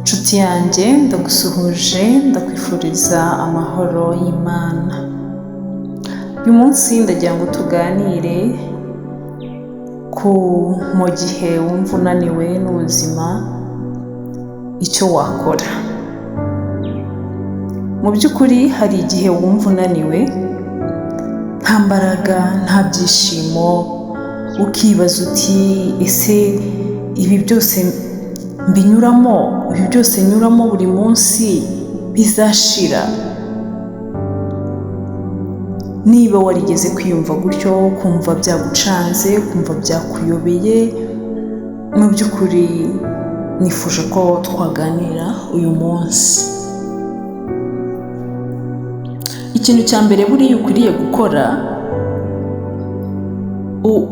Nshuti yanjye ndagusuhuje, ndakwifuriza amahoro y'Imana. Uyu munsi ndagira ngo tuganire mu gihe wumva unaniwe n'ubuzima icyo wakora. Mu by'ukuri hari igihe wumva unaniwe, nta mbaraga, nta byishimo, ukibaza uti ese ibi byose mbinyuramo, ibi byose nyuramo buri munsi bizashira? Niba warigeze kwiyumva gutyo, kumva byagucanze, kumva byakuyobeye, mu by'ukuri nifuje ko twaganira uyu munsi. Ikintu cya mbere buriya ukwiriye gukora,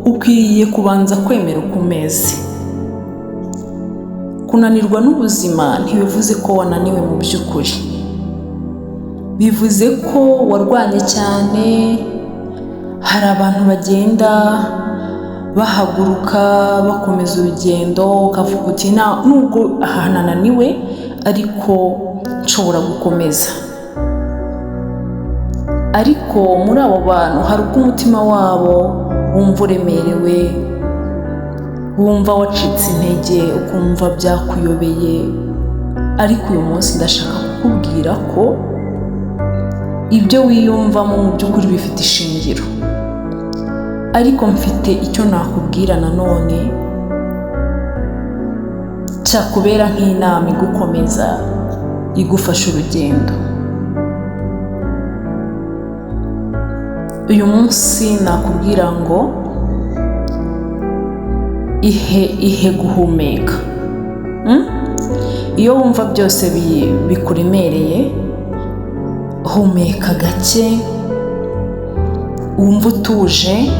ukwiye kubanza kwemera uko umeze. Kunanirwa n'ubuzima ntibivuze ko wananiwe mu by'ukuri, bivuze ko warwanye cyane. Hari abantu bagenda bahaguruka bakomeza urugendo, ukavuga uti nubwo aha nananiwe ariko nshobora gukomeza. Ariko muri abo bantu hari ubwo umutima wabo wumva uremerewe, wumva wacitse intege, ukumva byakuyobeye. Ariko uyu munsi ndashaka kukubwira ko ibyo wiyumvamo mu by'ukuri bifite ishingiro. Ariko mfite icyo nakubwira nanone cyakubera nk'inama igukomeza, igufasha urugendo. Uyu munsi nakubwira ngo ihe guhumeka. Iyo wumva byose bikuremereye, humeka gake, wumva utuje,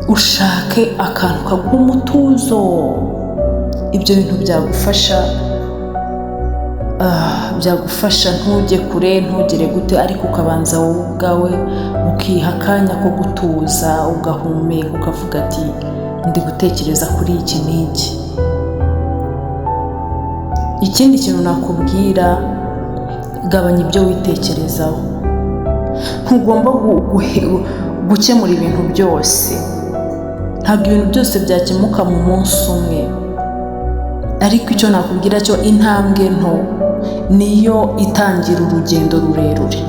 ushake akantu kaguha umutuzo. Ibyo bintu byagufasha ntujye kure, ntugere gute, ariko ukabanza wowe ubwawe ukiha akanya ko gutuza, ugahumeka, ukavuga ati ndi gutekereza kuri iki n'iki. Ikindi kintu nakubwira, gabanya ibyo witekerezaho. Ntugomba gukemura ibintu byose, ntabwo ibintu byose byakemuka mu munsi umwe. Ariko icyo nakubwira cyo, intambwe nto niyo itangira urugendo rurerure.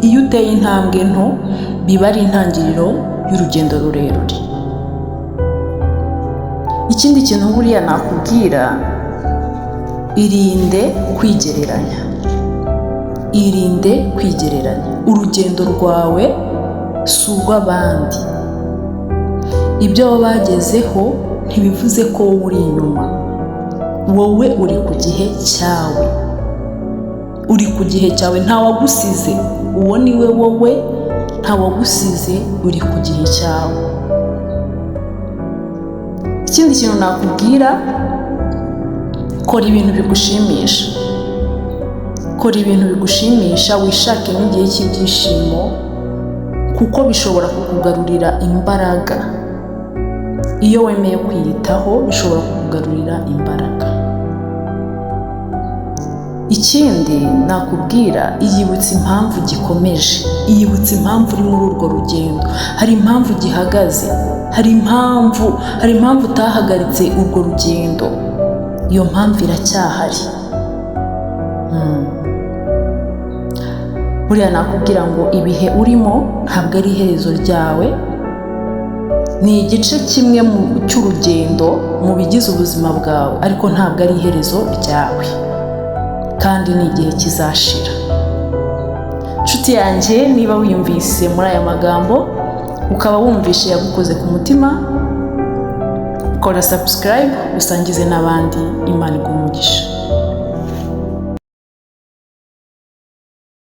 Iyo uteye intambwe nto, biba ari intangiriro y'urugendo rurerure. Ikindi kintu buriya nakubwira, irinde kwigereranya. Irinde kwigereranya. Urugendo rwawe si urw'abandi. Ibyo baba bagezeho ntibivuze ko wowe uri inyuma. Wowe uri ku gihe cyawe. Uri ku gihe cyawe, ntawagusize. Uwo ni we wowe, ntawagusize, uri ku gihe cyawe. Ikindi kintu nakubwira, kora ibintu bigushimisha. Kora ibintu bigushimisha, wishake n'igihe cy'ibyishimo, kuko bishobora kukugarurira imbaraga. Iyo wemeye kwiyitaho, bishobora kukugarurira imbaraga. Ikindi nakubwira, iyibutse impamvu gikomeje. Iyibutse impamvu uri muri urwo rugendo. Hari impamvu gihagaze, hari impamvu utahagaritse urwo rugendo. Iyo mpamvu iracyahari. Buriya nakubwira ngo ibihe urimo ntabwo ari iherezo ryawe, ni igice kimwe cy'urugendo mu bigize ubuzima bwawe, ariko ntabwo ari iherezo ryawe, kandi ni igihe kizashira. Nshuti yanjye, niba wiyumvise muri aya magambo ukaba wumvishe yagukoze ku mutima, kora subscribe, usangize n'abandi. Imana iguhe umugisha.